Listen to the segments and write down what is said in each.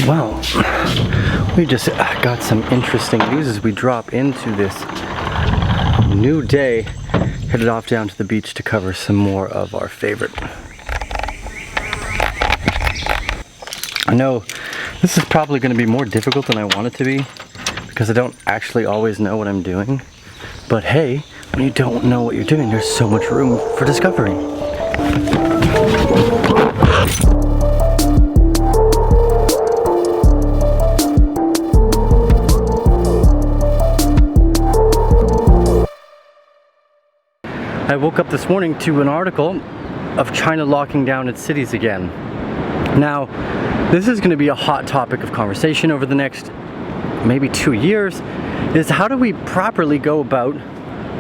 Well, we just got some interesting news as we drop into this new day, headed off down to the beach to cover some more of our favorite. I know this is probably going to be more difficult than I want it to be because I don't actually always know what I'm doing. But hey, when you don't know what you're doing, there's so much room for discovery. I woke up this morning to an article of China locking down its cities again. Now, this is going to be a hot topic of conversation over the next maybe 2 years, is how do we properly go about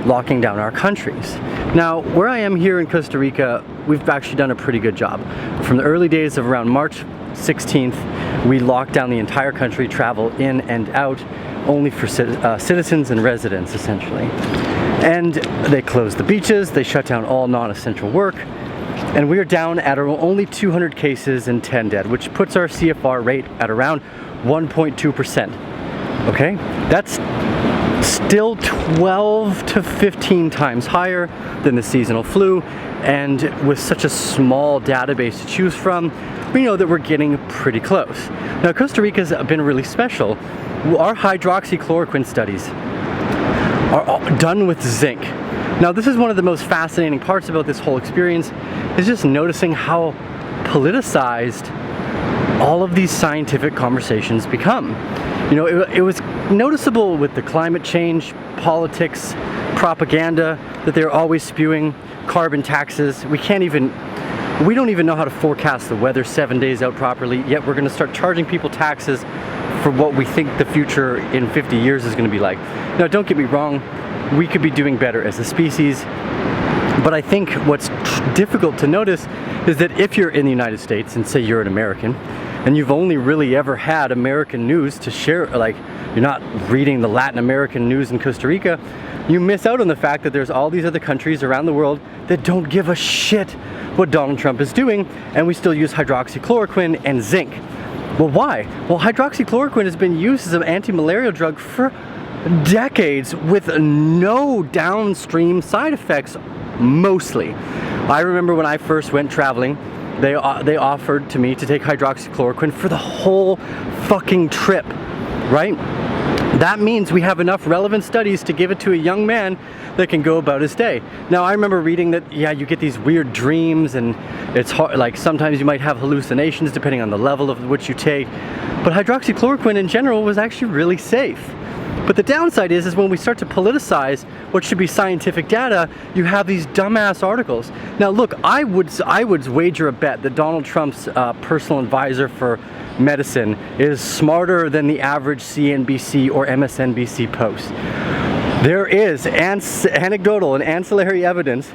locking down our countries? Now, where I am here in Costa Rica, we've actually done a pretty good job. From the early days of around March 16th, we locked down the entire country, travel in and out, only for citizens and residents, essentially. And they closed the beaches, they shut down all non-essential work, and we are down at only 200 cases and 10 dead, which puts our CFR rate at around 1.2%. Okay? That's still 12 to 15 times higher than the seasonal flu, and with such a small database to choose from, we know that we're getting pretty close. Now, Costa Rica's been really special. Our hydroxychloroquine studies are done with zinc. Now, this is one of the most fascinating parts about this whole experience, is just noticing how politicized all of these scientific conversations become. You know, it was noticeable with the climate change, politics, propaganda that they're always spewing, carbon taxes. We don't even know how to forecast the weather 7 days out properly, yet we're gonna start charging people taxes for what we think the future in 50 years is gonna be like. Now, don't get me wrong, we could be doing better as a species, but I think what's difficult to notice is that if you're in the United States and say you're an American, and you've only really ever had American news to share, like you're not reading the Latin American news in Costa Rica, you miss out on the fact that there's all these other countries around the world that don't give a shit what Donald Trump is doing, and we still use hydroxychloroquine and zinc. Well, why? Well, hydroxychloroquine has been used as an anti-malarial drug for decades with no downstream side effects, mostly. I remember when I first went traveling, they offered to me to take hydroxychloroquine for the whole fucking trip, right? That means we have enough relevant studies to give it to a young man that can go about his day. Now, I remember reading that, yeah, you get these weird dreams and it's hard, like sometimes you might have hallucinations depending on the level of which you take, but hydroxychloroquine in general was actually really safe. But the downside is when we start to politicize what should be scientific data, you have these dumbass articles. Now look, I would wager a bet that Donald Trump's personal advisor for medicine is smarter than the average CNBC or MSNBC post. There is anecdotal and ancillary evidence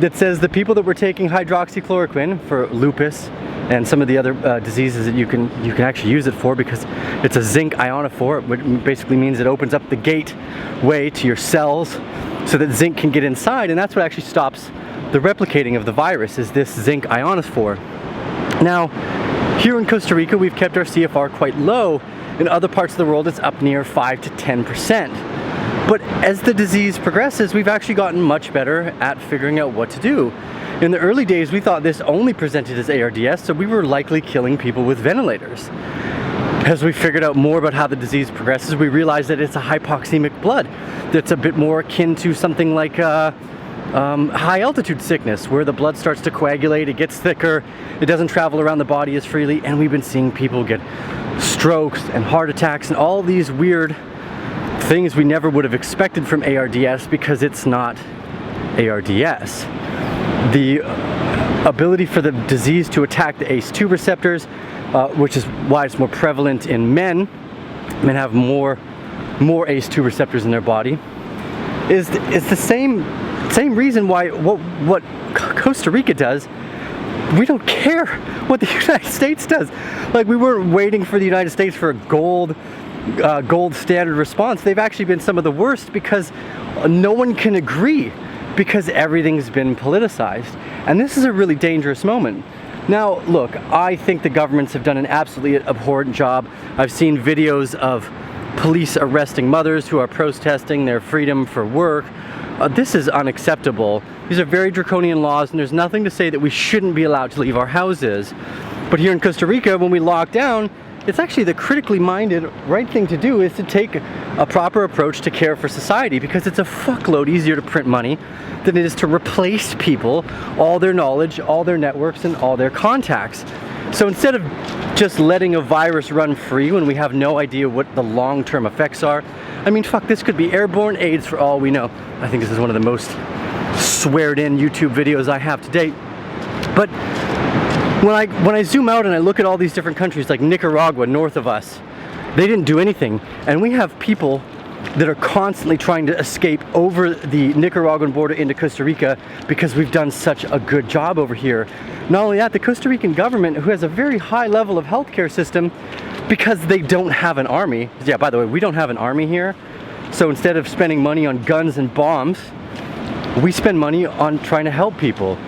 that says the people that were taking hydroxychloroquine for lupus and some of the other diseases that you can actually use it for, because it's a zinc ionophore, which basically means it opens up the gateway to your cells so that zinc can get inside, and that's what actually stops the replicating of the virus, is this zinc ionophore. Now, here in Costa Rica, we've kept our CFR quite low. In other parts of the world, it's up near 5 to 10%. But as the disease progresses, we've actually gotten much better at figuring out what to do. In the early days, we thought this only presented as ARDS, so we were likely killing people with ventilators. As we figured out more about how the disease progresses, we realized that it's a hypoxemic blood that's a bit more akin to something like high altitude sickness, where the blood starts to coagulate, it gets thicker, it doesn't travel around the body as freely, and we've been seeing people get strokes and heart attacks and all these weird things we never would have expected from ARDS because it's not ARDS. The ability for the disease to attack the ACE2 receptors, which is why it's more prevalent in men. Men have more ACE2 receptors in their body. Is the same reason why what Costa Rica does, we don't care what the United States does. Like, we weren't waiting for the United States for a gold standard response. They've actually been some of the worst because no one can agree, because everything's been politicized. And this is a really dangerous moment. Now, look, I think the governments have done an absolutely abhorrent job. I've seen videos of police arresting mothers who are protesting their freedom for work. This is unacceptable. These are very draconian laws, and there's nothing to say that we shouldn't be allowed to leave our houses. But here in Costa Rica, when we lock down, it's actually the critically minded right thing to do is to take a proper approach to care for society, because it's a fuckload easier to print money than it is to replace people, all their knowledge, all their networks, and all their contacts. So instead of just letting a virus run free when we have no idea what the long-term effects are, I mean, fuck, this could be airborne AIDS for all we know. I think this is one of the most sweared-in YouTube videos I have to date. But when I zoom out and I look at all these different countries like Nicaragua north of us, they didn't do anything. And we have people that are constantly trying to escape over the Nicaraguan border into Costa Rica because we've done such a good job over here. Not only that, the Costa Rican government, who has a very high level of healthcare system, because they don't have an army. Yeah, by the way, we don't have an army here. So instead of spending money on guns and bombs, we spend money on trying to help people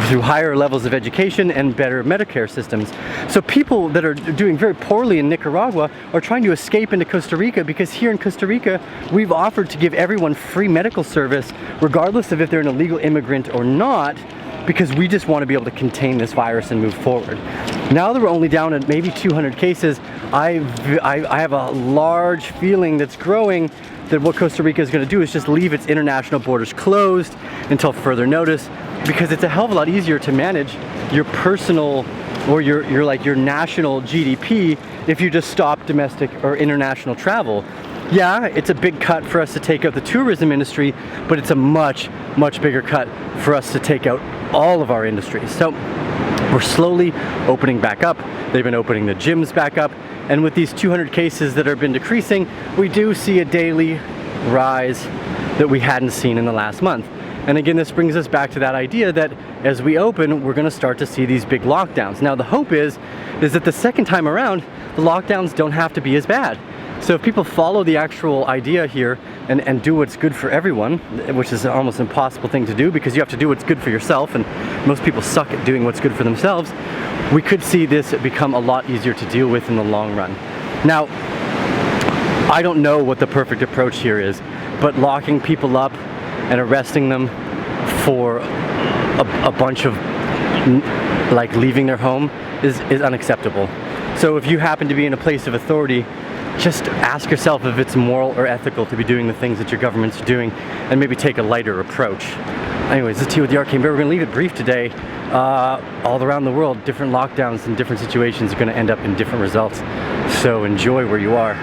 through higher levels of education and better Medicare systems. So people that are doing very poorly in Nicaragua are trying to escape into Costa Rica, because here in Costa Rica, we've offered to give everyone free medical service, regardless of if they're an illegal immigrant or not, because we just want to be able to contain this virus and move forward. Now that we're only down at maybe 200 cases, I have a large feeling that's growing that what Costa Rica is going to do is just leave its international borders closed until further notice, because it's a hell of a lot easier to manage your personal or your national GDP if you just stop domestic or international travel. Yeah, it's a big cut for us to take out the tourism industry, but it's a much bigger cut for us to take out all of our industries. So we're slowly opening back up. They've been opening the gyms back up, and with these 200 cases that have been decreasing, we do see a daily rise that we hadn't seen in the last month. And again, this brings us back to that idea that as we open, we're going to start to see these big lockdowns. Now the hope is that the second time around, the lockdowns don't have to be as bad. So if people follow the actual idea here and do what's good for everyone, which is an almost impossible thing to do because you have to do what's good for yourself, and most people suck at doing what's good for themselves, we could see this become a lot easier to deal with in the long run. Now, I don't know what the perfect approach here is, but locking people up and arresting them for a bunch of like leaving their home is unacceptable. So if you happen to be in a place of authority, just ask yourself if it's moral or ethical to be doing the things that your government's doing, and maybe take a lighter approach. Anyways, this is T with the Arcane Bear. We're going to leave it brief today. All around the world, different lockdowns and different situations are going to end up in different results. So enjoy where you are.